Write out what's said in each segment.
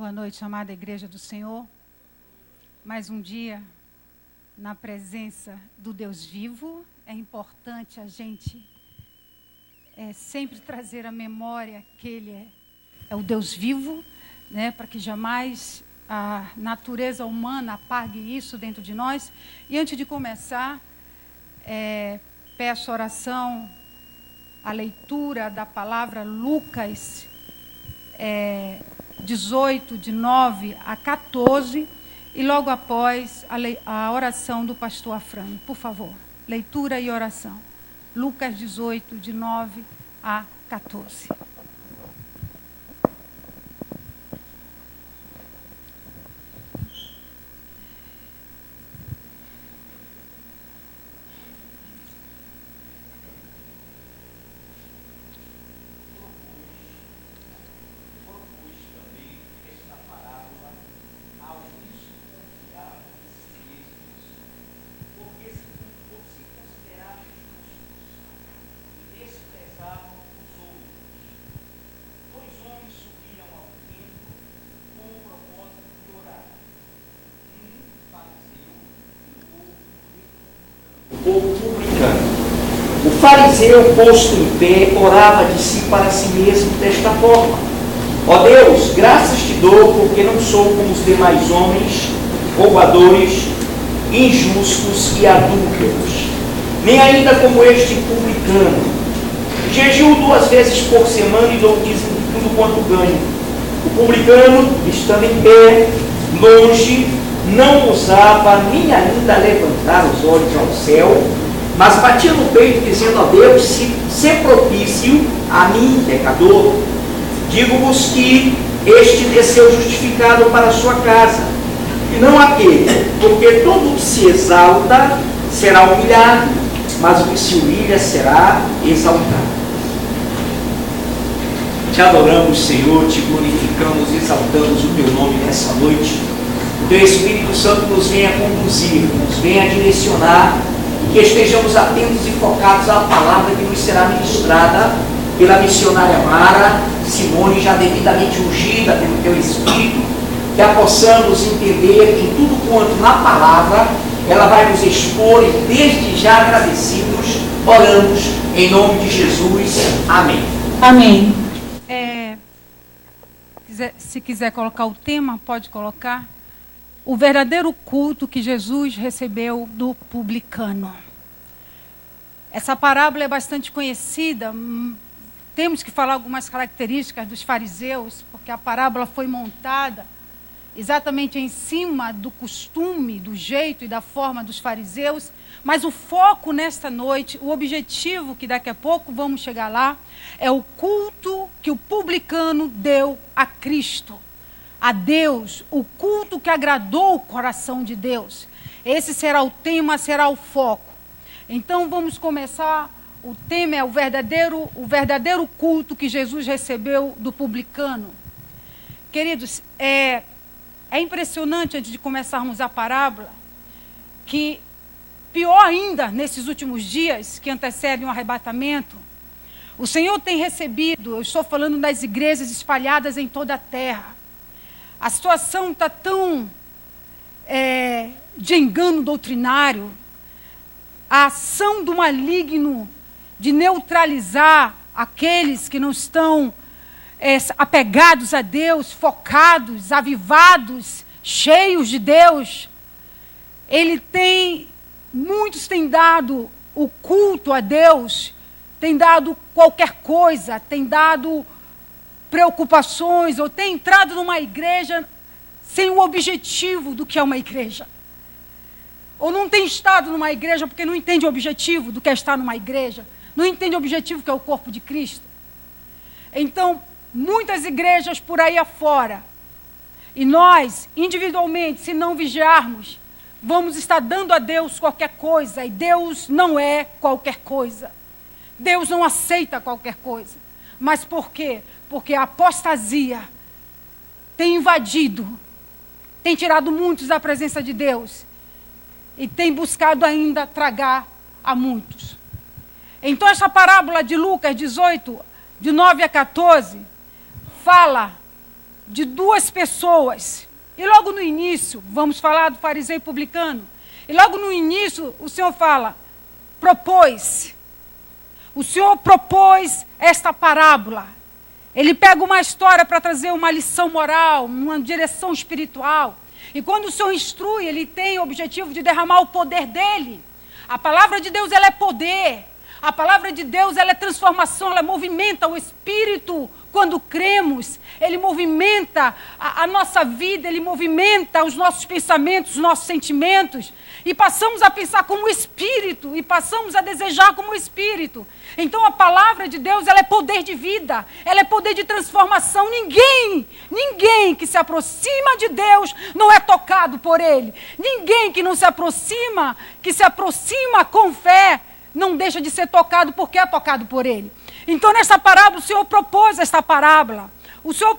Boa noite, amada Igreja do Senhor. Mais um dia na presença do Deus vivo. É importante a gente sempre trazer à memória que Ele é o Deus vivo, né, para que jamais a natureza humana apague isso dentro de nós. E antes de começar, peço oração, a leitura da palavra Lucas 18, de 9 a 14, e logo após a oração do pastor Afrânio. Por favor, leitura e oração. Lucas 18, de 9 a 14. O fariseu, posto em pé, orava de si para si mesmo desta forma: ó Deus, graças te dou, porque não sou como os demais homens, roubadores, injustos e adúlteros, nem ainda como este publicano. Jejuo 2 vezes por semana e dou dízimo de tudo quanto ganho. O publicano, estando em pé, longe, não ousava nem ainda levantar os olhos ao céu, mas batia no peito, dizendo a Deus: se propício a mim, pecador. Digo-vos que este desceu justificado para a sua casa, e não aquele, porque todo o que se exalta será humilhado, mas o que se humilha será exaltado. Te adoramos, Senhor, te glorificamos, exaltamos o teu nome nessa noite. O teu Espírito Santo nos venha conduzir, nos venha direcionar, que estejamos atentos e focados à palavra que nos será ministrada pela missionária Mara Simone, já devidamente ungida pelo teu Espírito, que a possamos entender em tudo quanto na palavra ela vai nos expor, e desde já agradecidos, oramos em nome de Jesus. Amém. Amém. Se quiser colocar o tema, pode colocar. O verdadeiro culto que Jesus recebeu do publicano. Essa parábola é bastante conhecida. Temos que falar algumas características dos fariseus, porque a parábola foi montada exatamente em cima do costume, do jeito e da forma dos fariseus. Mas o foco nesta noite, o objetivo, que daqui a pouco vamos chegar lá, é o culto que o publicano deu a Cristo. A Deus, o culto que agradou o coração de Deus. Esse será o tema, será o foco. Então vamos começar. O tema é o verdadeiro culto que Jesus recebeu do publicano. Queridos, é impressionante, antes de começarmos a parábola, que pior ainda nesses últimos dias que antecedem o arrebatamento, o Senhor tem recebido, eu estou falando das igrejas espalhadas em toda a terra. A situação está tão de engano doutrinário, a ação do maligno de neutralizar aqueles que não estão apegados a Deus, focados, avivados, cheios de Deus. Muitos têm dado o culto a Deus, têm dado qualquer coisa, têm dado preocupações, ou tem entrado numa igreja sem o objetivo do que é uma igreja. Ou não tem estado numa igreja porque não entende o objetivo do que é estar numa igreja, não entende o objetivo que é o corpo de Cristo. Então, muitas igrejas por aí afora, e nós, individualmente, se não vigiarmos, vamos estar dando a Deus qualquer coisa, e Deus não é qualquer coisa. Deus não aceita qualquer coisa. Mas por quê? Porque a apostasia tem invadido, tem tirado muitos da presença de Deus e tem buscado ainda tragar a muitos. Então essa parábola de Lucas 18, de 9 a 14, fala de duas pessoas. E logo no início, vamos falar do fariseu e publicano. E logo no início, o Senhor fala, propôs. O Senhor propôs esta parábola. Ele pega uma história para trazer uma lição moral, uma direção espiritual. E quando o Senhor instrui, ele tem o objetivo de derramar o poder dele. A palavra de Deus, ela é poder. A palavra de Deus, ela é transformação, ela movimenta o espírito. Quando cremos, ele movimenta a nossa vida, ele movimenta os nossos pensamentos, os nossos sentimentos. E passamos a pensar como o Espírito, e passamos a desejar como o Espírito. Então a palavra de Deus, ela é poder de vida, ela é poder de transformação. Ninguém que se aproxima de Deus não é tocado por Ele. Ninguém que não se aproxima, que se aproxima com fé, não deixa de ser tocado porque é tocado por Ele. Então nessa parábola o Senhor propôs esta parábola. O Senhor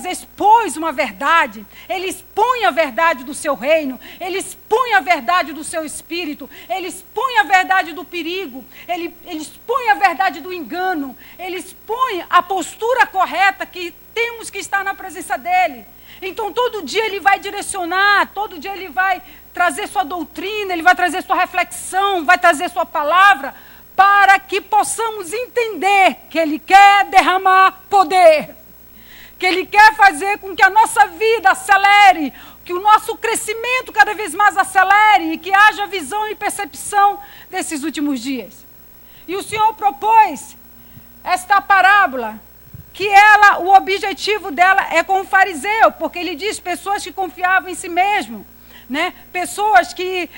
expôs uma verdade, Ele expõe a verdade do seu reino, Ele expõe a verdade do seu espírito, Ele expõe a verdade do perigo, Ele expõe a verdade do engano, Ele expõe a postura correta que temos que estar na presença dEle. Então todo dia Ele vai direcionar, todo dia Ele vai trazer sua doutrina, Ele vai trazer sua reflexão, vai trazer sua palavra, para que possamos entender que Ele quer derramar poder. Que Ele quer fazer com que a nossa vida acelere, que o nosso crescimento cada vez mais acelere e que haja visão e percepção desses últimos dias. E o Senhor propôs esta parábola, que o objetivo dela é com o fariseu, porque Ele diz pessoas que confiavam em si mesmo, né? Pessoas que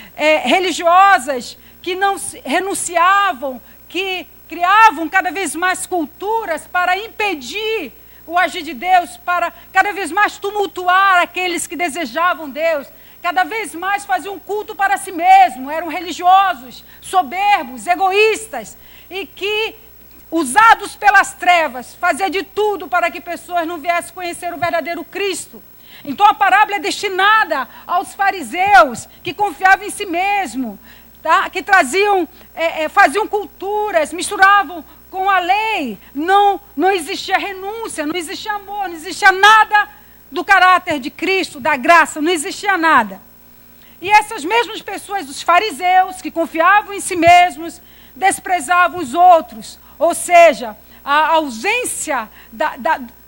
religiosas, que não renunciavam, que criavam cada vez mais culturas para impedir o agir de Deus, para cada vez mais tumultuar aqueles que desejavam Deus, cada vez mais faziam culto para si mesmo, eram religiosos, soberbos, egoístas, e que, usados pelas trevas, fazia de tudo para que pessoas não viessem conhecer o verdadeiro Cristo. Então a parábola é destinada aos fariseus que confiavam em si mesmo, tá? Que faziam culturas, misturavam com a lei, não existia renúncia, não existia amor, não existia nada do caráter de Cristo, da graça, não existia nada. E essas mesmas pessoas, os fariseus, que confiavam em si mesmos, desprezavam os outros, ou seja, a ausência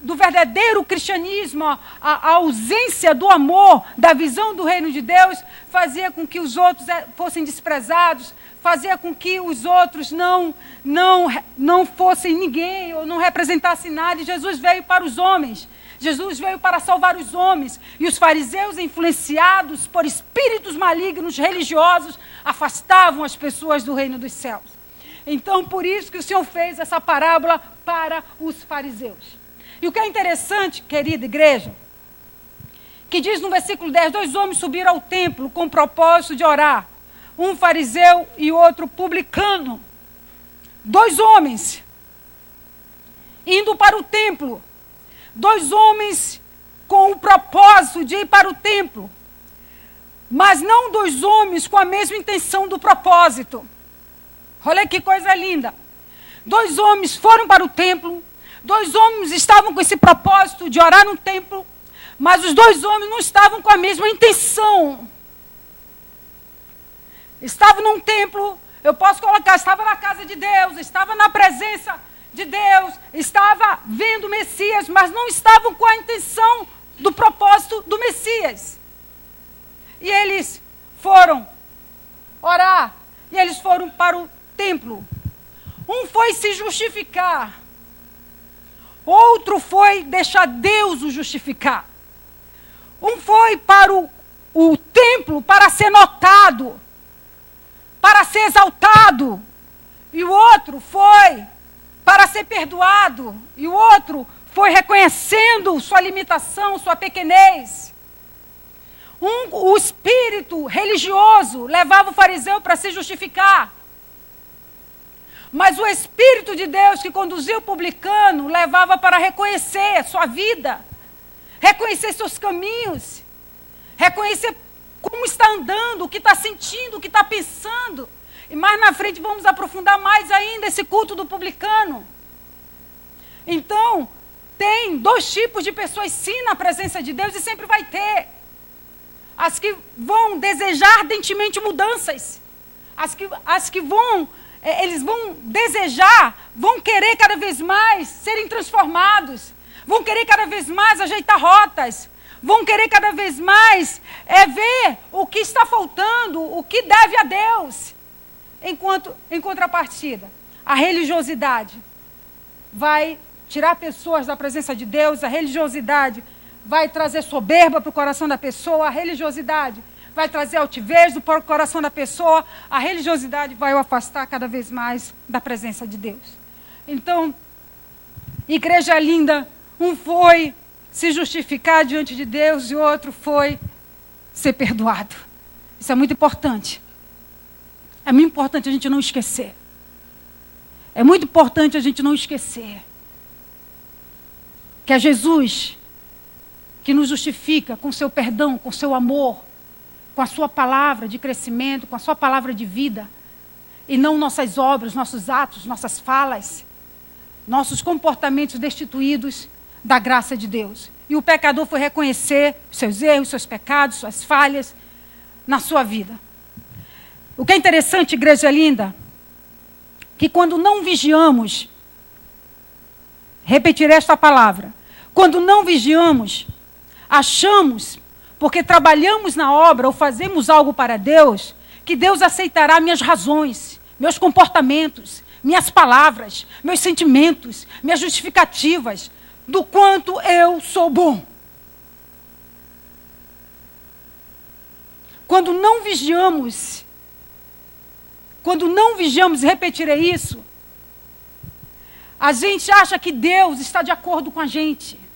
do verdadeiro cristianismo, a ausência do amor, da visão do reino de Deus, fazia com que os outros fossem desprezados, fazia com que os outros não fossem ninguém, ou não representassem nada. E Jesus veio para os homens, Jesus veio para salvar os homens. E os fariseus, influenciados por espíritos malignos religiosos, afastavam as pessoas do reino dos céus. Então, por isso que o Senhor fez essa parábola para os fariseus. E o que é interessante, querida igreja, que diz no versículo 10, 2 homens subiram ao templo com o propósito de orar, um fariseu e outro publicano. 2 homens indo para o templo. 2 homens com o propósito de ir para o templo. Mas não 2 homens com a mesma intenção do propósito. Olha que coisa linda. 2 homens foram para o templo. 2 homens estavam com esse propósito de orar no templo. Mas os 2 homens não estavam com a mesma intenção. Estava num templo, eu posso colocar, estava na casa de Deus, estava na presença de Deus, estava vendo o Messias, mas não estavam com a intenção do propósito do Messias. E eles foram orar, e eles foram para o templo. Um foi se justificar, outro foi deixar Deus o justificar. Um foi para o templo para ser notado, para ser exaltado, e o outro foi para ser perdoado, e o outro foi reconhecendo sua limitação, sua pequenez. O espírito religioso levava o fariseu para se justificar, mas o Espírito de Deus que conduziu o publicano levava para reconhecer sua vida, reconhecer seus caminhos, reconhecer como está andando, o que está sentindo, o que está pensando. E mais na frente vamos aprofundar mais ainda esse culto do publicano. Então, Tem dois tipos de pessoas sim na presença de Deus e sempre vai ter. As que vão desejar ardentemente mudanças. As que vão, eles vão desejar, vão querer cada vez mais serem transformados. Vão querer cada vez mais ajeitar rotas. Vão querer cada vez mais ver o que está faltando, o que deve a Deus. Em contrapartida, a religiosidade vai tirar pessoas da presença de Deus, a religiosidade vai trazer soberba para o coração da pessoa, a religiosidade vai trazer altivez para o coração da pessoa, a religiosidade vai o afastar cada vez mais da presença de Deus. Então, igreja linda, um foi se justificar diante de Deus e o outro foi ser perdoado. Isso é muito importante. É muito importante a gente não esquecer. É muito importante a gente não esquecer que é Jesus que nos justifica com seu perdão, com seu amor, com a sua palavra de crescimento, com a sua palavra de vida, e não nossas obras, nossos atos, nossas falas, nossos comportamentos destituídos da graça de Deus. E o pecador foi reconhecer seus erros, seus pecados, suas falhas na sua vida. O que é interessante, igreja linda, que quando não vigiamos, repetir esta palavra, quando não vigiamos, achamos, porque trabalhamos na obra ou fazemos algo para Deus, que Deus aceitará minhas razões, meus comportamentos, minhas palavras, meus sentimentos, minhas justificativas, do quanto eu sou bom. Quando não vigiamos, e repetirei isso, a gente acha que Deus está de acordo com a gente.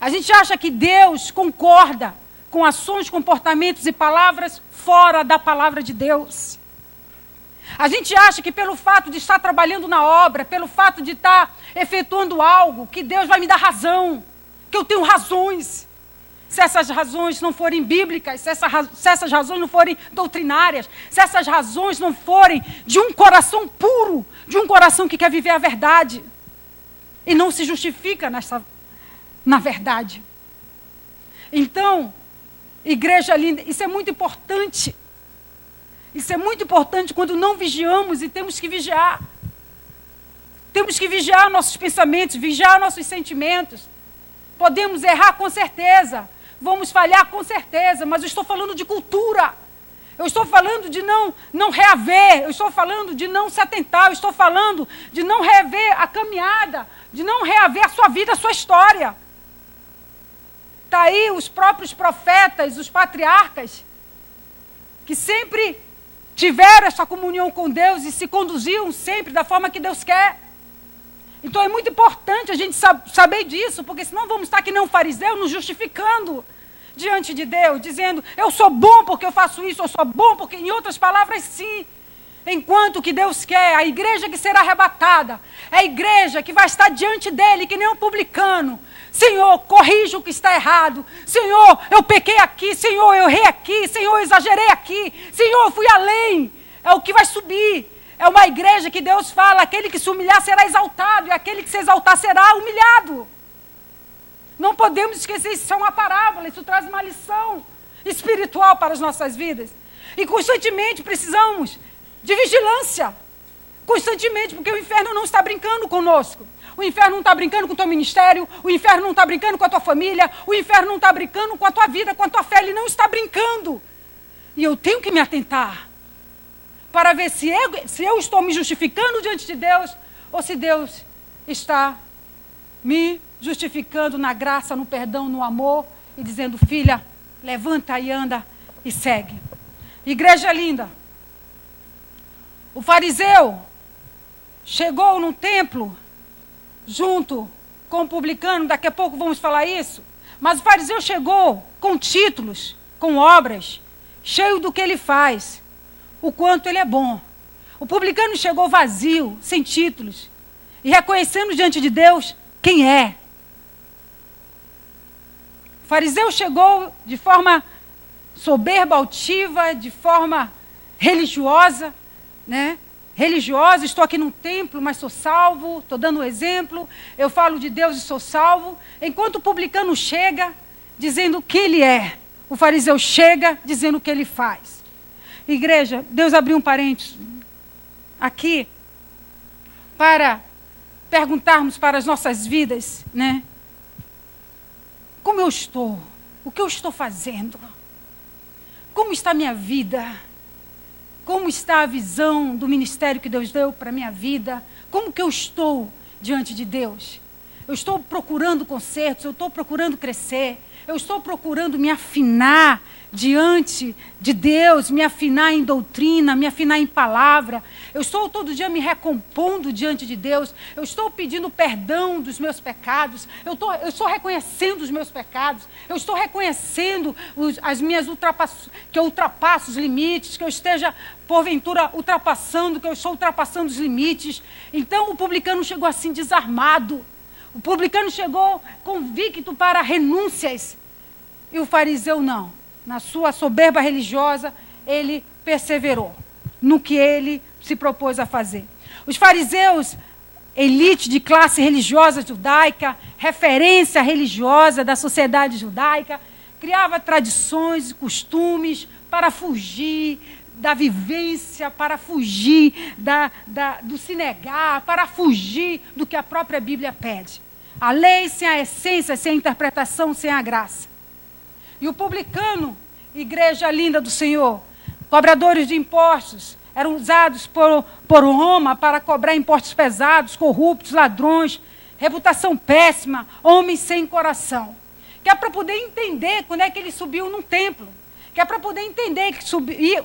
A gente acha que Deus concorda com ações, comportamentos e palavras fora da palavra de Deus. A gente acha que pelo fato de estar trabalhando na obra, pelo fato de estar efetuando algo, que Deus vai me dar razão, que eu tenho razões. Se essas razões não forem bíblicas, se essas razões não forem doutrinárias, se essas razões não forem de um coração puro, de um coração que quer viver a verdade e não se justifica na verdade. Então, igreja linda, isso é muito importante. Isso é muito importante quando não vigiamos e temos que vigiar. Temos que vigiar nossos pensamentos, vigiar nossos sentimentos. Podemos errar com certeza, vamos falhar com certeza, mas eu estou falando de cultura. Eu estou falando de não reaver, eu estou falando de não se atentar, eu estou falando de não reaver a caminhada, de não reaver a sua vida, a sua história. Está aí os próprios profetas, os patriarcas, que sempre tiveram essa comunhão com Deus e se conduziam sempre da forma que Deus quer. Então é muito importante a gente saber disso, porque senão vamos estar que nem um fariseu nos justificando diante de Deus, dizendo, eu sou bom porque eu faço isso, eu sou bom porque, em outras palavras, sim. Enquanto que Deus quer, a igreja que será arrebatada, é a igreja que vai estar diante dele, que nem um publicano. Senhor, corrija o que está errado. Senhor, eu pequei aqui. Senhor, eu errei aqui. Senhor, eu exagerei aqui. Senhor, eu fui além. É o que vai subir. É uma igreja que Deus fala, aquele que se humilhar será exaltado, e aquele que se exaltar será humilhado. Não podemos esquecer, isso é uma parábola, isso traz uma lição espiritual para as nossas vidas. E constantemente precisamos de vigilância. Constantemente, porque o inferno não está brincando conosco. O inferno não está brincando com o teu ministério, o inferno não está brincando com a tua família, o inferno não está brincando com a tua vida, com a tua fé, ele não está brincando. E eu tenho que me atentar para ver se eu estou me justificando diante de Deus ou se Deus está me justificando na graça, no perdão, no amor e dizendo, filha, levanta e anda e segue. Igreja linda, o fariseu chegou no templo junto com o publicano, daqui a pouco vamos falar isso, mas o fariseu chegou com títulos, com obras, cheio do que ele faz, o quanto ele é bom. O publicano chegou vazio, sem títulos, e reconhecendo diante de Deus quem é. O fariseu chegou de forma soberba, altiva, de forma religiosa, né? religiosa, estou aqui num templo, mas sou salvo, estou dando um exemplo, eu falo de Deus e sou salvo, enquanto o publicano chega dizendo o que ele é, o fariseu chega dizendo o que ele faz. Igreja, Deus abriu um parênteses aqui para perguntarmos para as nossas vidas, né? Como eu estou? O que eu estou fazendo? Como está a minha vida? Como está a visão do ministério que Deus deu para a minha vida? Como que eu estou diante de Deus? Eu estou procurando consertos, eu estou procurando crescer, eu estou procurando me afinar diante de Deus, me afinar em doutrina, me afinar em palavra. Eu estou todo dia me recompondo diante de Deus. Eu estou pedindo perdão dos meus pecados. Eu estou reconhecendo os meus pecados. Eu estou reconhecendo as minhas que eu ultrapasso os limites, que eu esteja, porventura, ultrapassando, que eu estou ultrapassando os limites. Então, o publicano chegou assim, desarmado. O publicano chegou convicto para renúncias. E o fariseu não. Na sua soberba religiosa, ele perseverou no que ele se propôs a fazer. Os fariseus, elite de classe religiosa judaica, referência religiosa da sociedade judaica, criava tradições e costumes para fugir da vivência, para fugir do se negar, para fugir do que a própria Bíblia pede. A lei sem a essência, sem a interpretação, sem a graça. E o publicano, igreja linda do Senhor, cobradores de impostos, eram usados por Roma para cobrar impostos pesados, corruptos, ladrões, reputação péssima, homens sem coração. Que é para poder entender quando é que ele subiu num templo. Que é para poder entender que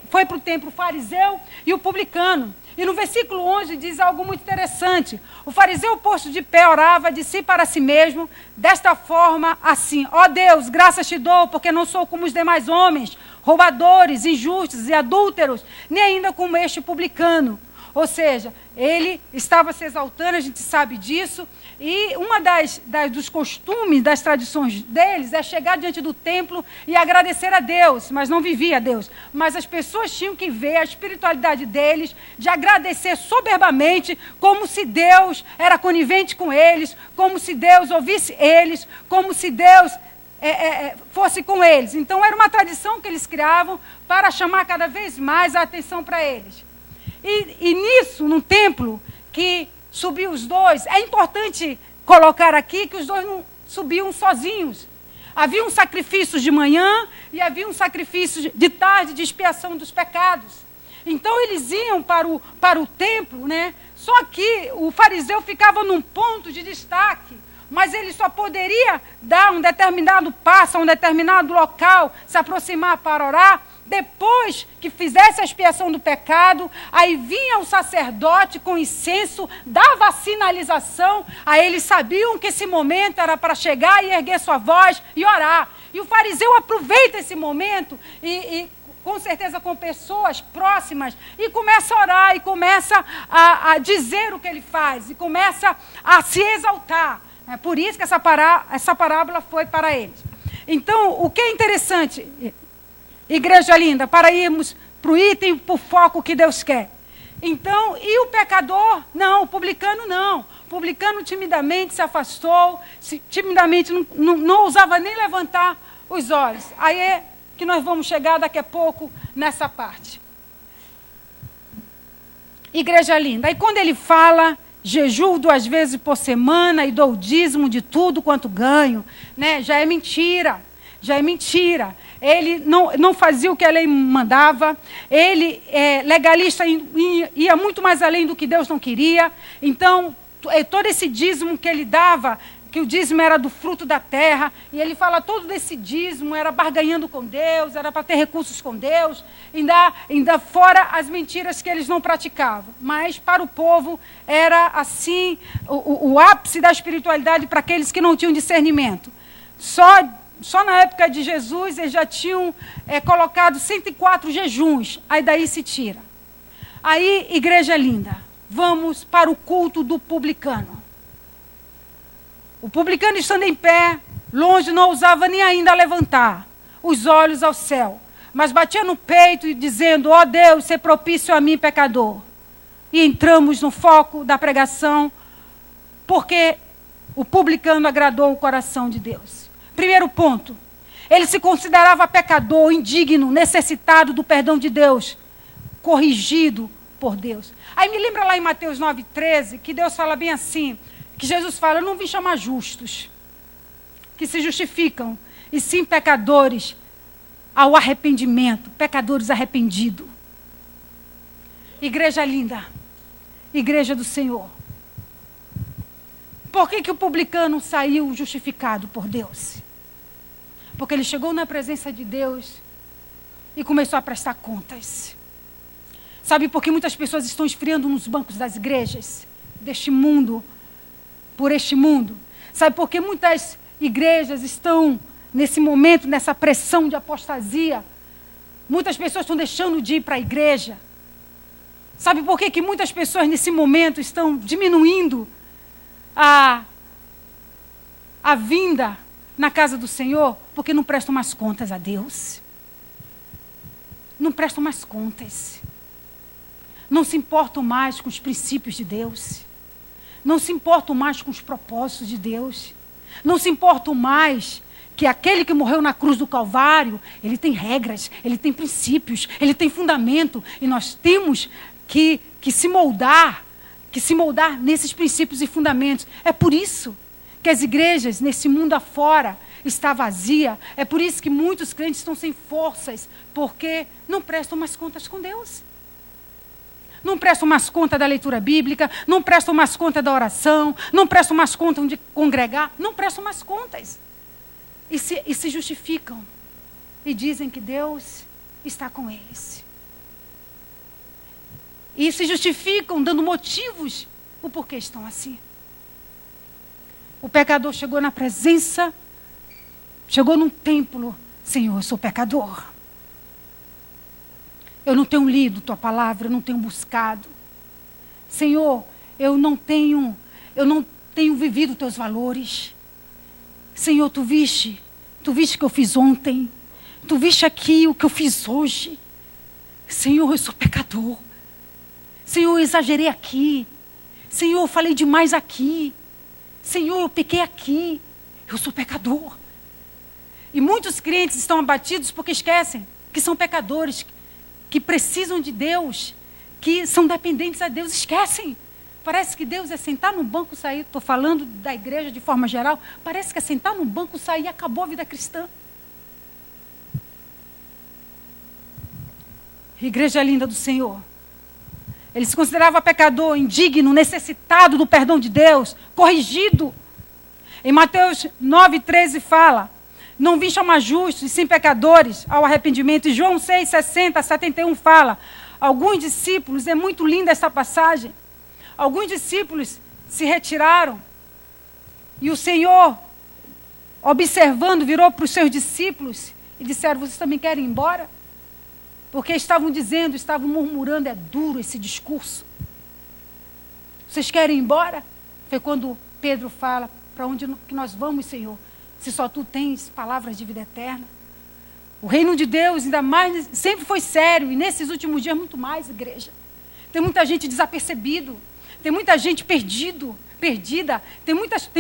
foi para o templo o fariseu e o publicano. E no versículo 11 diz algo muito interessante. O fariseu, posto de pé, orava de si para si mesmo, desta forma assim: ó Deus, graças te dou, porque não sou como os demais homens, roubadores, injustos e adúlteros, nem ainda como este publicano. Ou seja, ele estava se exaltando, a gente sabe disso, e uma dos costumes, das tradições deles, é chegar diante do templo e agradecer a Deus, mas não vivia a Deus. Mas as pessoas tinham que ver a espiritualidade deles, de agradecer soberbamente, como se Deus era conivente com eles, como se Deus ouvisse eles, como se Deus fosse com eles. Então era uma tradição que eles criavam para chamar cada vez mais a atenção para eles. E nisso, no templo, que subiu os dois, é importante colocar aqui que os dois não subiam sozinhos. Havia um sacrifício de manhã e havia um sacrifício de tarde de expiação dos pecados. Então eles iam para o templo, né? Só que o fariseu ficava num ponto de destaque, mas ele só poderia dar um determinado passo a um determinado local, se aproximar para orar, depois que fizesse a expiação do pecado. Aí vinha o sacerdote com incenso, dava a sinalização, aí eles sabiam que esse momento era para chegar e erguer sua voz e orar. E o fariseu aproveita esse momento e com certeza com pessoas próximas, e começa a orar, e começa a dizer o que ele faz, e começa a se exaltar. É por isso que essa parábola foi para eles. Então, o que é interessante, igreja linda, para irmos para o item, para o foco que Deus quer. Então, e o pecador? Não, o publicano não. O publicano timidamente se afastou, timidamente não ousava nem levantar os olhos. Aí é que nós vamos chegar daqui a pouco nessa parte. Igreja linda, aí quando ele fala, jejuo 2 vezes por semana e dou o dízimo de tudo quanto ganho, né? Já é mentira. Ele não fazia o que a lei mandava, ele, legalista, ia muito mais além do que Deus não queria. Então, todo esse dízimo que ele dava, que o dízimo era do fruto da terra, e ele fala todo desse dízimo era barganhando com Deus, era para ter recursos com Deus, ainda fora as mentiras que eles não praticavam. Mas para o povo era assim, o ápice da espiritualidade para aqueles que não tinham discernimento. Só na época de Jesus eles já tinham colocado 104 jejuns, aí daí se tira. Aí, igreja linda, vamos para o culto do publicano. O publicano, estando em pé, longe, não ousava nem ainda levantar os olhos ao céu, mas batia no peito e dizendo: ó Deus, ser propício a mim, pecador. e entramos no foco da pregação, porque o publicano agradou o coração de Deus. Primeiro ponto, ele se considerava pecador, indigno, necessitado do perdão de Deus, corrigido por Deus. Aí me lembra lá em Mateus 9,13, que Deus fala bem assim, que Jesus fala, eu não vim chamar justos, que se justificam, e sim pecadores ao arrependimento, pecadores arrependidos. Igreja linda, igreja do Senhor. Por que o publicano saiu justificado por Deus? Porque ele chegou na presença de Deus e começou a prestar contas. Sabe por que muitas pessoas estão esfriando nos bancos das igrejas, deste mundo, por este mundo? Sabe por que muitas igrejas estão nesse momento, nessa pressão de apostasia? Muitas pessoas estão deixando de ir para a igreja. Sabe por que muitas pessoas nesse momento estão diminuindo a vinda na casa do Senhor? Porque não prestam mais contas a Deus. Não prestam mais contas. Não se importam mais com os princípios de Deus. Não se importam mais com os propósitos de Deus. Não se importam mais que aquele que morreu na cruz do Calvário, ele tem regras, ele tem princípios, ele tem fundamento. E nós temos que se moldar nesses princípios e fundamentos. É por isso que as igrejas nesse mundo afora está vazia. É por isso que muitos crentes estão sem forças, porque não prestam mais contas com Deus. Não prestam mais conta da leitura bíblica, não prestam mais conta da oração, não prestam mais conta de congregar, não prestam mais contas. E se justificam e dizem que Deus está com eles. E se justificam dando motivos o porquê estão assim. O pecador chegou na presença, chegou num templo, Senhor, eu sou pecador. Eu não tenho lido tua palavra, eu não tenho buscado. Senhor, eu não tenho vivido teus valores. Senhor, tu viste o que eu fiz ontem. Tu viste aqui o que eu fiz hoje. Senhor, eu sou pecador. Senhor, eu exagerei aqui. Senhor, eu falei demais aqui. Senhor, eu pequei aqui. Eu sou pecador. E muitos crentes estão abatidos porque esquecem que são pecadores, que precisam de Deus, que são dependentes a Deus. Esquecem. Parece que Deus é sentar no banco e sair. Estou falando da igreja de forma geral. Parece que é sentar no banco, sair e acabou a vida cristã. Igreja linda do Senhor. Ele se considerava pecador, indigno, necessitado do perdão de Deus, corrigido. Em Mateus 9,13 fala, não vim chamar justos e sim pecadores ao arrependimento. E João 6,60 a 71 fala, alguns discípulos, é muito linda essa passagem, alguns discípulos se retiraram e o Senhor, observando, virou para os seus discípulos e disseram, vocês também querem ir embora? Porque estavam murmurando, é duro esse discurso. Vocês querem ir embora? Foi quando Pedro fala, para onde que nós vamos, Senhor? Se só tu tens palavras de vida eterna. O reino de Deus, ainda mais, sempre foi sério, e nesses últimos dias muito mais, igreja. Tem muita gente desapercebido, tem muita gente perdida, tem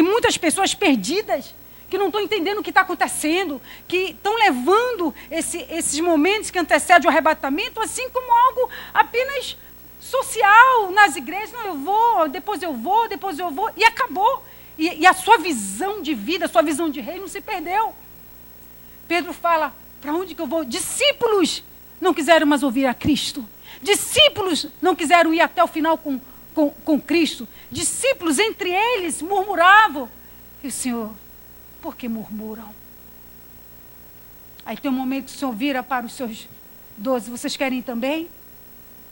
muitas pessoas perdidas, que não estão entendendo o que está acontecendo, que estão levando esses momentos que antecedem o arrebatamento, assim como algo apenas social nas igrejas. Não, eu vou, depois eu vou, e acabou. E a sua visão de vida, a sua visão de reino se perdeu. Pedro fala, para onde que eu vou? Discípulos não quiseram mais ouvir a Cristo. Discípulos não quiseram ir até o final com Cristo. Discípulos, entre eles, murmuravam. E o Senhor, por que murmuram? Aí tem um momento que o Senhor vira para os seus 12, vocês querem ir também?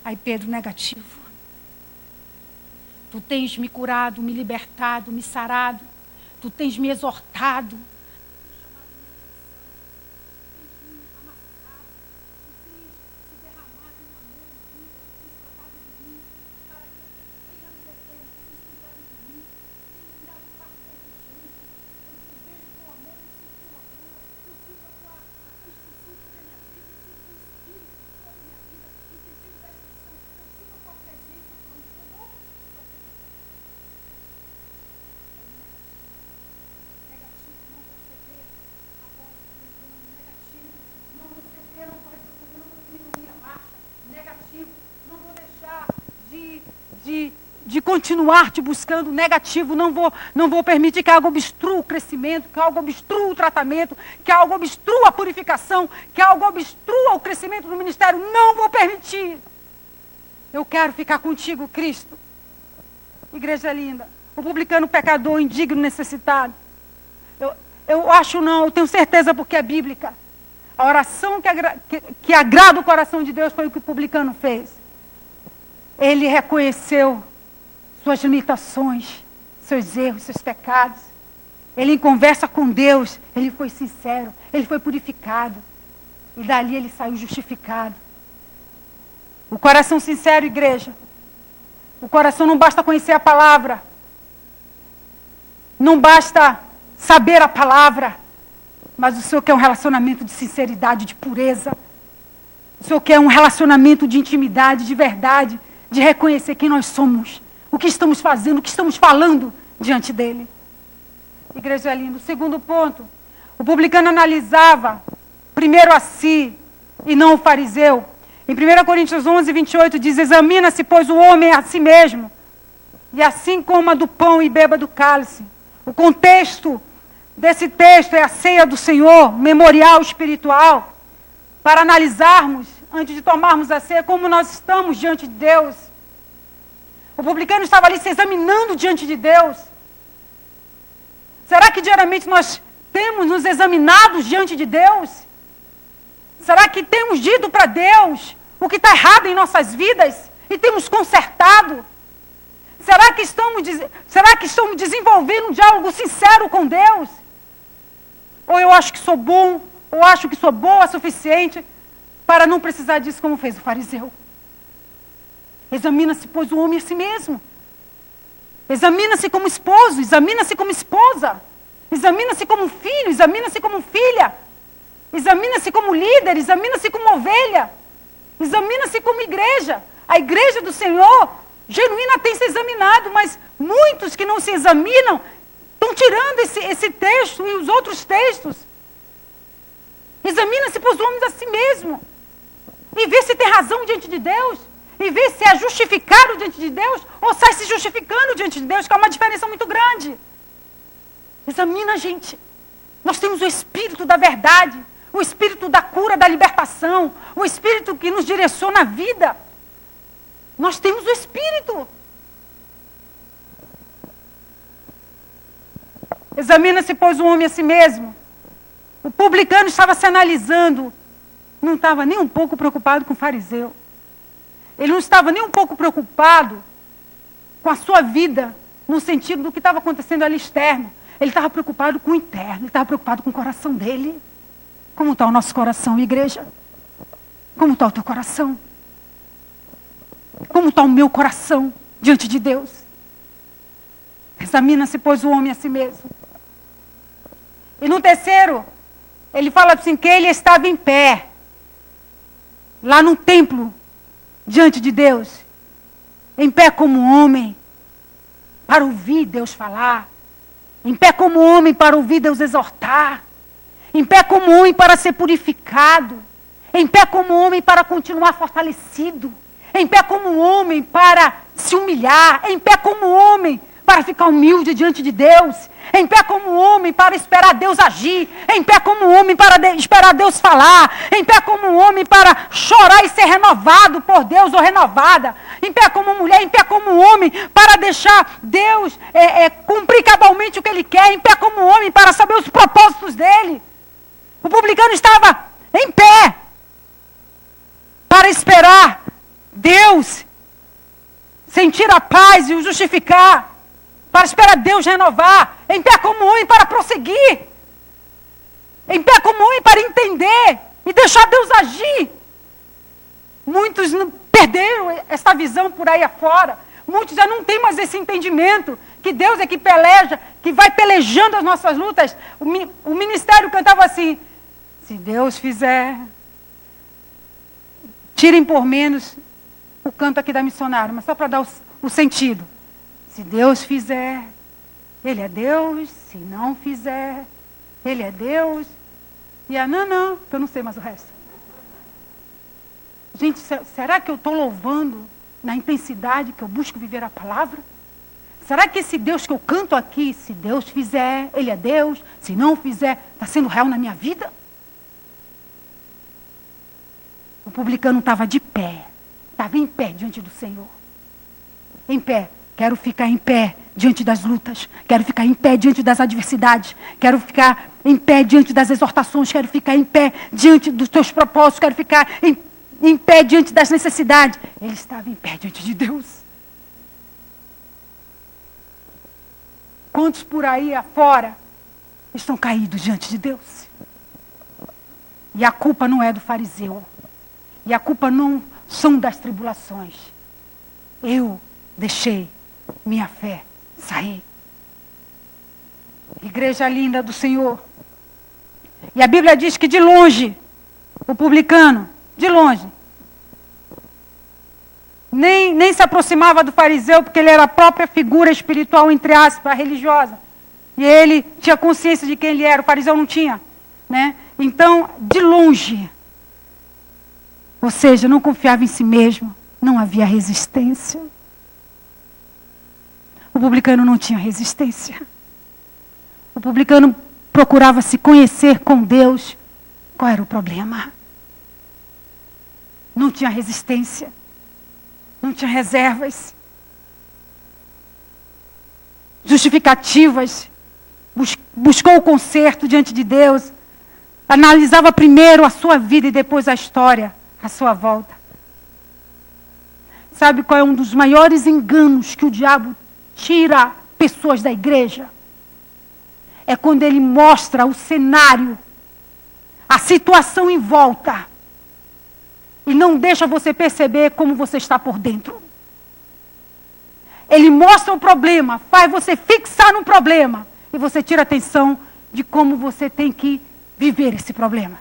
Aí Pedro, negativo. Tu tens me curado, me libertado, me sarado. Tu tens me exortado. de continuar te buscando negativo. Não vou permitir que algo obstrua o crescimento, que algo obstrua o tratamento, que algo obstrua a purificação, que algo obstrua o crescimento do ministério. Não vou permitir. Eu quero ficar contigo, Cristo. Igreja linda. O publicano pecador, indigno, necessitado. Eu acho não, eu tenho certeza porque é bíblica. A oração que agrada o coração de Deus foi o que o publicano fez. Ele reconheceu suas limitações, seus erros, seus pecados. Ele, em conversa com Deus, ele foi sincero, ele foi purificado. E dali ele saiu justificado. O coração sincero, igreja. O coração não basta conhecer a palavra. Não basta saber a palavra. Mas o Senhor quer um relacionamento de sinceridade, de pureza. O Senhor quer um relacionamento de intimidade, de verdade, de reconhecer quem nós somos, o que estamos fazendo, o que estamos falando diante dele. Igreja linda. O segundo ponto, o publicano analisava primeiro a si e não o fariseu. Em 1 Coríntios 11, 28 diz: examina-se, pois, o homem a si mesmo, e assim coma do pão e beba do cálice. O contexto desse texto é a ceia do Senhor, memorial espiritual, para analisarmos, antes de tomarmos a ceia, como nós estamos diante de Deus. O publicano estava ali se examinando diante de Deus. Será que diariamente nós temos nos examinado diante de Deus? Será que temos dito para Deus o que está errado em nossas vidas e temos consertado? Será que estamos desenvolvendo um diálogo sincero com Deus? Ou eu acho que sou bom, ou acho que sou boa o suficiente para não precisar disso, como fez o fariseu. Examina-se, pois, o homem a si mesmo. Examina-se como esposo, examina-se como esposa. Examina-se como filho, examina-se como filha. Examina-se como líder, examina-se como ovelha. Examina-se como igreja. A igreja do Senhor, genuína, tem se examinado, mas muitos que não se examinam estão tirando esse texto e os outros textos. Examina-se, pois, o homem a si mesmo. E vê se tem razão diante de Deus. E vê se é justificado diante de Deus ou sai se justificando diante de Deus, que é uma diferença muito grande. Examina, gente. Nós temos o Espírito da verdade, o Espírito da cura, da libertação, o Espírito que nos direciona a vida. Nós temos o Espírito. Examina-se, pois, o homem a si mesmo. O publicano estava se analisando, não estava nem um pouco preocupado com o fariseu. Ele não estava nem um pouco preocupado com a sua vida, no sentido do que estava acontecendo ali externo. Ele estava preocupado com o interno, ele estava preocupado com o coração dele. Como está o nosso coração, igreja? Como está o teu coração? Como está o meu coração diante de Deus? Examina-se, pois, o homem a si mesmo. E no terceiro, ele fala assim, que ele estava em pé, lá no templo, diante de Deus, em pé como homem, para ouvir Deus falar, em pé como homem para ouvir Deus exortar, em pé como homem para ser purificado, em pé como homem para continuar fortalecido, em pé como homem para se humilhar, em pé como homem para ficar humilde diante de Deus, em pé como homem para esperar Deus agir, em pé como homem para esperar Deus falar, em pé como homem para chorar e ser renovado por Deus ou renovada, em pé como mulher, em pé como homem para deixar Deus cumprir cabalmente o que Ele quer, em pé como homem para saber os propósitos dEle. O publicano estava em pé para esperar Deus sentir a paz e o justificar, para esperar Deus renovar, em pé como homem para prosseguir, em pé como homem para entender e deixar Deus agir. Muitos perderam essa visão por aí afora, muitos já não têm mais esse entendimento, que Deus é que peleja, que vai pelejando as nossas lutas. O ministério cantava assim, se Deus fizer, tirem por menos o canto aqui da missionária, mas só para dar o sentido. Se Deus fizer, Ele é Deus. Se não fizer, Ele é Deus. E não, que eu não sei mais o resto. Gente, será que eu estou louvando na intensidade que eu busco viver a palavra? Será que esse Deus que eu canto aqui, se Deus fizer, Ele é Deus, se não fizer, está sendo real na minha vida? O publicano estava de pé, estava em pé diante do Senhor. Em pé, quero ficar em pé diante das lutas, quero ficar em pé diante das adversidades, quero ficar em pé diante das exortações, quero ficar em pé diante dos teus propósitos, quero ficar em pé diante das necessidades. Ele estava em pé diante de Deus. Quantos por aí afora estão caídos diante de Deus? E a culpa não é do fariseu. E a culpa não são das tribulações. Eu deixei minha fé sair. Igreja linda do Senhor. E a Bíblia diz que de longe, o publicano, de longe, nem se aproximava do fariseu, porque ele era a própria figura espiritual, entre aspas, religiosa. E ele tinha consciência de quem ele era, o fariseu não tinha, né? Então, de longe, ou seja, não confiava em si mesmo, não havia resistência. O publicano não tinha resistência. O publicano procurava se conhecer com Deus. Qual era o problema? Não tinha resistência. Não tinha reservas. Justificativas. Buscou o conserto diante de Deus. Analisava primeiro a sua vida e depois a história à sua volta. Sabe qual é um dos maiores enganos que o diabo tira pessoas da igreja? É quando ele mostra o cenário, a situação em volta, e não deixa você perceber como você está por dentro. Ele mostra o problema, faz você fixar no problema, e você tira a atenção de como você tem que viver esse problema.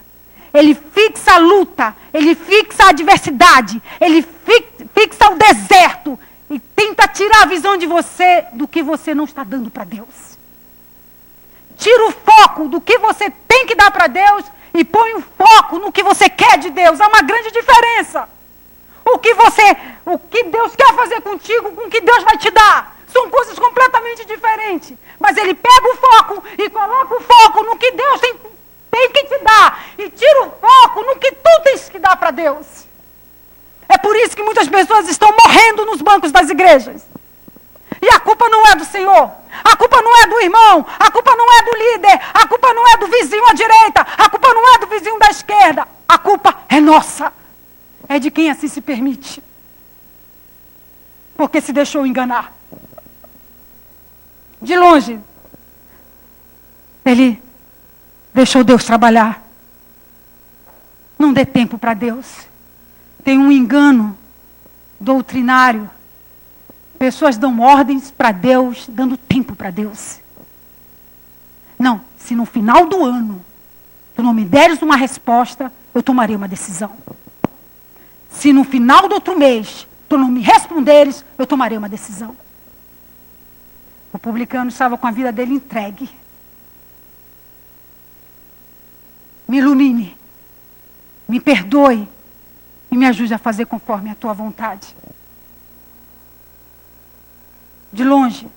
Ele fixa a luta, ele fixa a adversidade, ele fixa o deserto, e tenta tirar a visão de você do que você não está dando para Deus. Tira o foco do que você tem que dar para Deus e põe o foco no que você quer de Deus. Há uma grande diferença. O que Deus quer fazer contigo, com o que Deus vai te dar. São coisas completamente diferentes. Mas ele pega o foco e coloca o foco no que Deus tem que te dar. E tira o foco no que tu tens que dar para Deus. É por isso que muitas pessoas estão morrendo nos bancos das igrejas. E a culpa não é do Senhor. A culpa não é do irmão. A culpa não é do líder. A culpa não é do vizinho à direita. A culpa não é do vizinho da esquerda. A culpa é nossa. É de quem assim se permite. Porque se deixou enganar. De longe, ele deixou Deus trabalhar. Não dê tempo para Deus. Tem um engano doutrinário. Pessoas dão ordens para Deus, dando tempo para Deus. Não, se no final do ano tu não me deres uma resposta, eu tomarei uma decisão. Se no final do outro mês tu não me responderes, eu tomarei uma decisão. O publicano estava com a vida dele entregue. Me ilumine, me perdoe e me ajude a fazer conforme a tua vontade. De longe.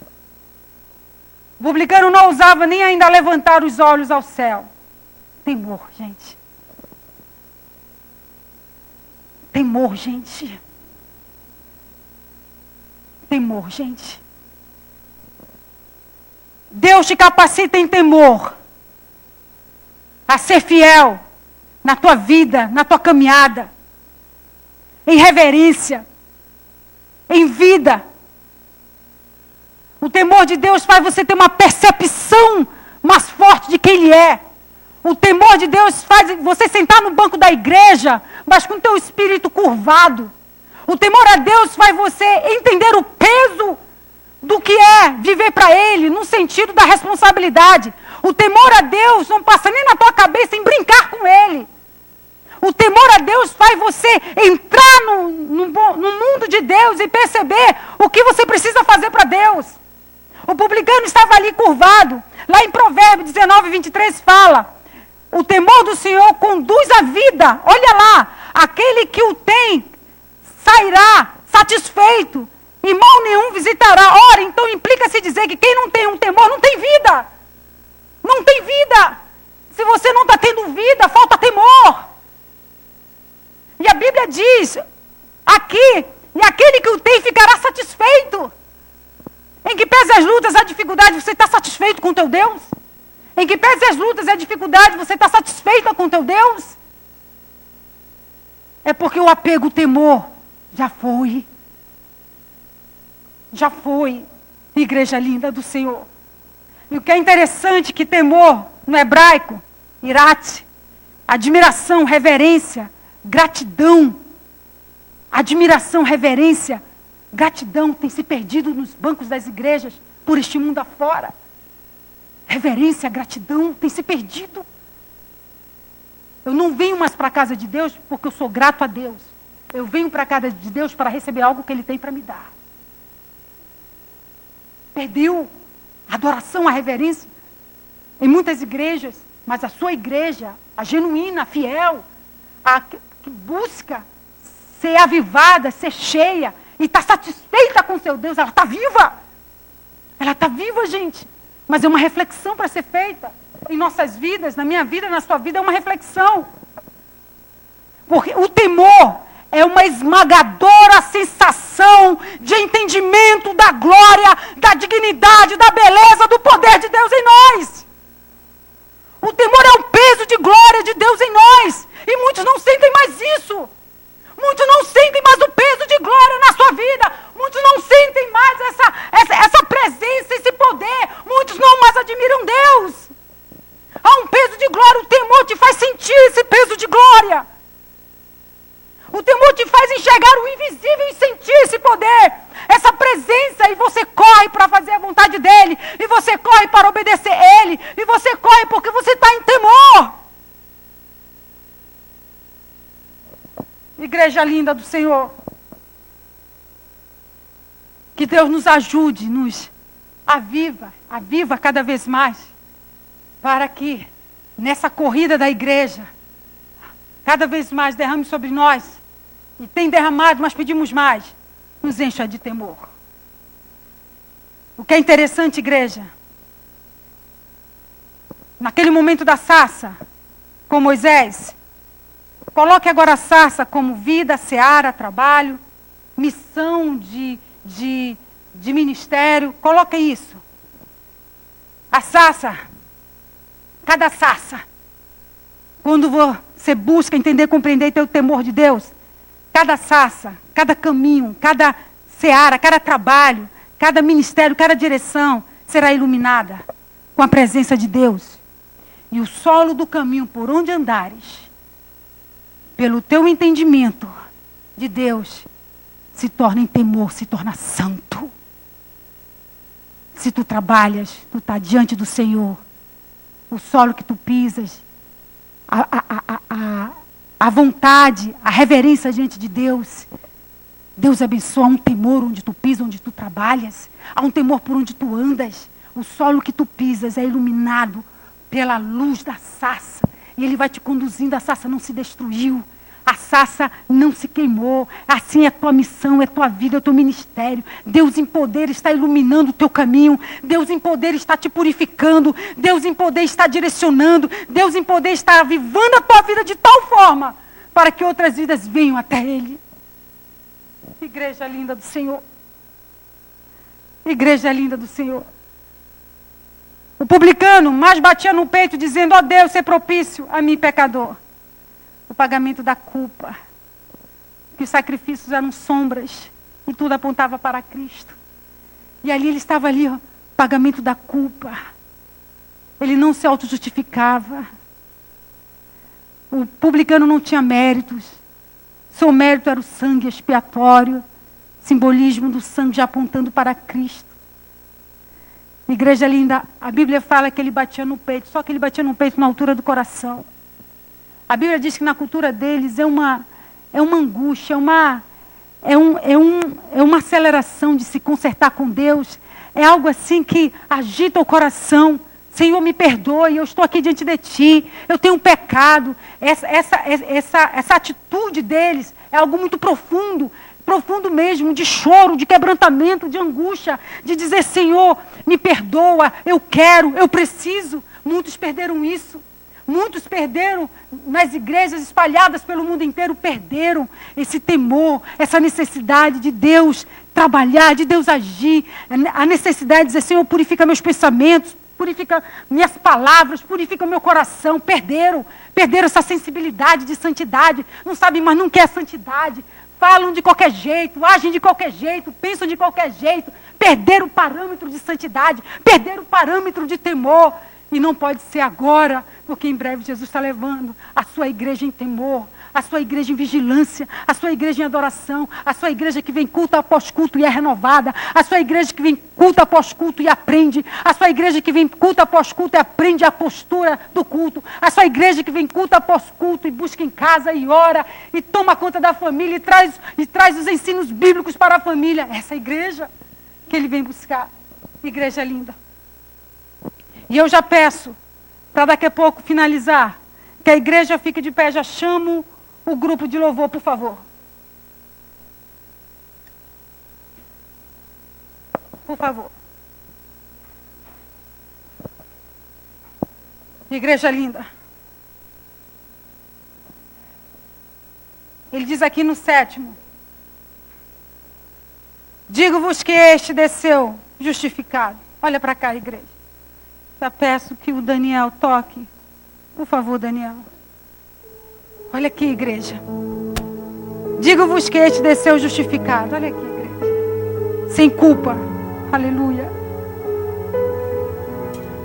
O publicano não ousava nem ainda levantar os olhos ao céu. Temor, gente. Temor, gente. Temor, gente. Deus te capacita em temor a ser fiel na tua vida, na tua caminhada, em reverência, em vida. O temor de Deus faz você ter uma percepção mais forte de quem Ele é. O temor de Deus faz você sentar no banco da igreja, mas com o teu espírito curvado. O temor a Deus faz você entender o peso do que é viver para Ele, no sentido da responsabilidade. O temor a Deus não passa nem na tua cabeça em brincar com Ele. O temor a Deus faz você entrar no mundo de Deus e perceber o que você precisa fazer para Deus. O publicano estava ali curvado. Lá em Provérbios 19, 23 fala: o temor do Senhor conduz a vida. Olha lá, aquele que o tem sairá satisfeito, e mal nenhum visitará. Ora, então implica-se dizer que quem não tem um temor não tem vida. Não tem vida. Se você não está tendo vida, falta temor. E a Bíblia diz aqui, e aquele que o tem ficará satisfeito. Em que pese as lutas, a dificuldade, você está satisfeito com o teu Deus? Em que pese as lutas e a dificuldade, você está satisfeita com o teu Deus? É porque o apego, o temor, já foi. Já foi. Igreja linda do Senhor. E o que é interessante que temor, no hebraico, irate, admiração, reverência, gratidão. Admiração, reverência, gratidão tem se perdido nos bancos das igrejas por este mundo afora. Reverência, gratidão tem se perdido. Eu não venho mais para a casa de Deus porque eu sou grato a Deus. Eu venho para a casa de Deus para receber algo que Ele tem para me dar. Perdeu a adoração, a reverência em muitas igrejas, mas a sua igreja, a genuína, a fiel, a que busca ser avivada, ser cheia e está satisfeita com seu Deus, ela está viva. Ela está viva, gente. Mas é uma reflexão para ser feita em nossas vidas, na minha vida, na sua vida, é uma reflexão. Porque o temor é uma esmagadora sensação de entendimento da glória, da dignidade, da beleza, do poder de Deus em nós. O temor é o peso de glória de Deus em nós. E muitos não sentem mais isso. Muitos não sentem mais o peso de glória na sua vida. Muitos não sentem mais essa presença, esse poder. Muitos não mais admiram Deus. Há um peso de glória. O temor te faz sentir esse peso de glória. O temor te faz enxergar o invisível e sentir esse poder. Essa presença. E você corre para fazer a vontade dEle. E você corre para obedecer Ele. E você corre porque você está em temor. Igreja linda do Senhor, que Deus nos ajude, nos aviva cada vez mais, para que nessa corrida da igreja, cada vez mais derrame sobre nós, e tem derramado, mas pedimos mais, nos encha de temor. O que é interessante, igreja, naquele momento da sarça, com Moisés, coloque agora a sarça como vida, seara, trabalho, missão de ministério. Coloque isso. A sarça, cada sarça, quando você busca entender, compreender e ter o temor de Deus, cada sarça, cada caminho, cada seara, cada trabalho, cada ministério, cada direção será iluminada com a presença de Deus. E o solo do caminho por onde andares, pelo teu entendimento de Deus, se torna em temor, se torna santo. Se tu trabalhas, tu está diante do Senhor, o solo que tu pisas, a vontade, a reverência diante de Deus, Deus abençoa. Há um temor onde tu pisas, onde tu trabalhas, há um temor por onde tu andas. O solo que tu pisas é iluminado pela luz da sarça. E Ele vai te conduzindo, a sarça não se destruiu. A sarça não se queimou. Assim é a tua missão, é a tua vida, é o teu ministério. Deus em poder está iluminando o teu caminho. Deus em poder está te purificando. Deus em poder está direcionando. Deus em poder está avivando a tua vida de tal forma para que outras vidas venham até Ele. Igreja linda do Senhor. Igreja linda do Senhor. O publicano mais batia no peito dizendo: ó Deus, ser propício a mim, pecador. O pagamento da culpa. Que os sacrifícios eram sombras e tudo apontava para Cristo. E ali ele estava ali, ó, pagamento da culpa. Ele não se auto-justificava. O publicano não tinha méritos. Seu mérito era o sangue expiatório, simbolismo do sangue já apontando para Cristo. Igreja linda, a Bíblia fala que ele batia no peito, só que ele batia no peito na altura do coração. A Bíblia diz que na cultura deles é uma angústia, é uma aceleração de se consertar com Deus. É algo assim que agita o coração. Senhor, me perdoe, eu estou aqui diante de Ti, eu tenho um pecado. Essa atitude deles é algo muito profundo, profundo mesmo, de choro, de quebrantamento, de angústia, de dizer: Senhor, me perdoa, eu quero, eu preciso. Muitos perderam isso. Muitos perderam nas igrejas espalhadas pelo mundo inteiro, perderam esse temor, essa necessidade de Deus trabalhar, de Deus agir, a necessidade de dizer: Senhor, purifica meus pensamentos, purifica minhas palavras, purifica meu coração. Perderam essa sensibilidade de santidade, não sabem mais, não quer santidade, falam de qualquer jeito, agem de qualquer jeito, pensam de qualquer jeito, perderam o parâmetro de santidade, perderam o parâmetro de temor. E não pode ser agora, porque em breve Jesus está levando a sua igreja em temor, a sua igreja em vigilância, a sua igreja em adoração, a sua igreja que vem culto após culto e é renovada, a sua igreja que vem culto após culto e aprende, a sua igreja que vem culto após culto e aprende a postura do culto, a sua igreja que vem culto após culto e busca em casa e ora e toma conta da família e traz os ensinos bíblicos para a família. Essa igreja que ele vem buscar, igreja linda. E eu já peço, para daqui a pouco finalizar, que a igreja fique de pé. Já chamo o grupo de louvor, por favor. Por favor. Igreja linda. Ele diz aqui no 7º: digo-vos que este desceu justificado. Olha para cá, igreja. Já peço que o Daniel toque. Por favor, Daniel. Olha aqui, igreja. Digo-vos que este desceu justificado. Olha aqui, igreja. Sem culpa. Aleluia.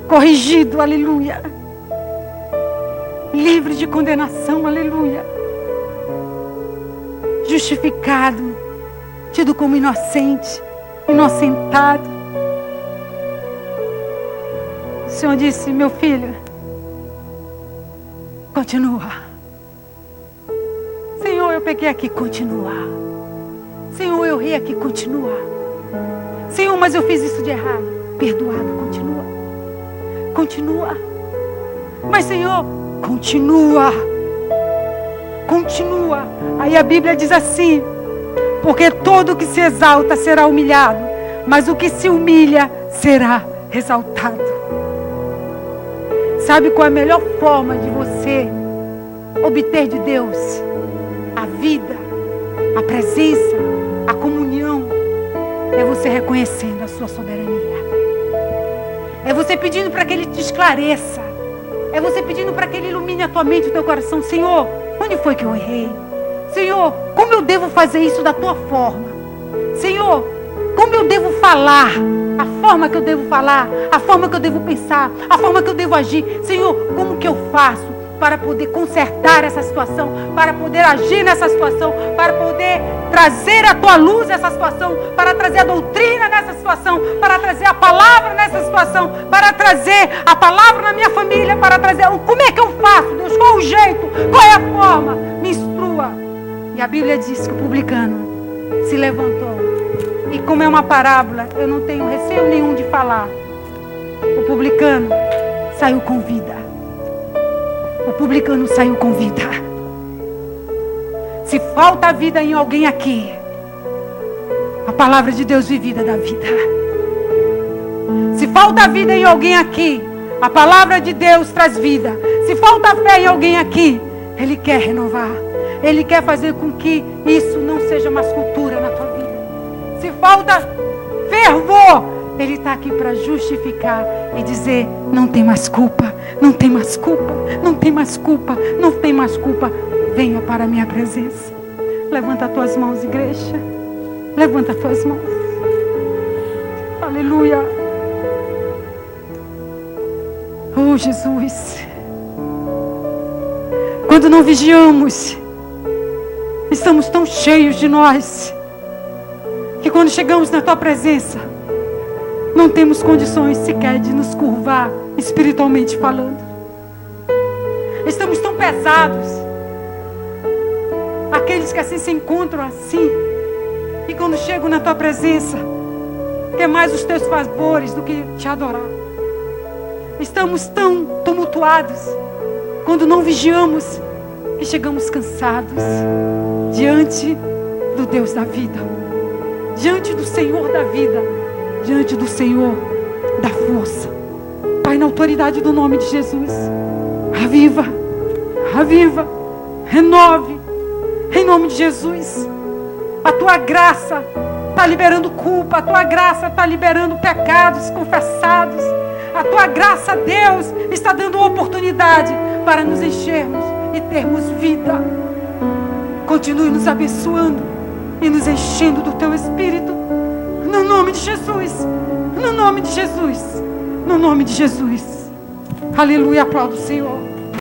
Corrigido. Aleluia. Livre de condenação. Aleluia. Justificado. Tido como inocente. Inocentado. O Senhor disse: meu filho, continua. Senhor, eu peguei aqui, continua. Senhor, eu ri aqui, continua. Senhor, mas eu fiz isso de errado. Perdoado, continua. Continua. Mas Senhor, continua. Continua. Aí a Bíblia diz assim: porque todo o que se exalta será humilhado, mas o que se humilha será exaltado. Sabe qual é a melhor forma de você obter de Deus a vida, a presença, a comunhão? É você reconhecendo a sua soberania. É você pedindo para que Ele te esclareça. É você pedindo para que Ele ilumine a tua mente e o teu coração. Senhor, onde foi que eu errei? Senhor, como eu devo fazer isso da tua forma? Senhor, como eu devo falar? A forma que eu devo falar, a forma que eu devo pensar, a forma que eu devo agir. Senhor, como que eu faço para poder consertar essa situação, para poder agir nessa situação, para poder trazer a tua luz nessa situação, para trazer a doutrina nessa situação, para trazer a palavra nessa situação, para trazer a palavra na minha família, para trazer... Como é que eu faço, Deus? Qual o jeito? Qual é a forma? Me instrua. E a Bíblia diz que o publicano se levantou. E como é uma parábola, eu não tenho receio nenhum de falar. O publicano saiu com vida. O publicano saiu com vida. Se falta vida em alguém aqui, a palavra de Deus vivida dá vida. Se falta vida em alguém aqui, a palavra de Deus traz vida. Se falta fé em alguém aqui, Ele quer renovar. Ele quer fazer com que isso não seja mais cultura na tua vida. Se falta fervor, Ele está aqui para justificar e dizer: não tem mais culpa, não tem mais culpa, não tem mais culpa, não tem mais culpa. Venha para a minha presença. Levanta as tuas mãos, igreja. Levanta as tuas mãos. Aleluia. Oh, Jesus. Quando não vigiamos, estamos tão cheios de nós, que quando chegamos na tua presença, não temos condições sequer de nos curvar, espiritualmente falando. Estamos tão pesados. Aqueles que assim se encontram assim, e quando chegam na tua presença, quer mais os teus favores do que te adorar. Estamos tão tumultuados, quando não vigiamos, que chegamos cansados diante do Deus da vida, diante do Senhor da vida, diante do Senhor da força. Pai, na autoridade do nome de Jesus, aviva, aviva, renove, em nome de Jesus. A tua graça está liberando culpa, a tua graça está liberando pecados confessados. A tua graça, Deus, está dando oportunidade para nos enchermos e termos vida. Continue nos abençoando e nos enchendo do teu Espírito. No nome de Jesus. No nome de Jesus. No nome de Jesus. Aleluia, aplaudo o Senhor.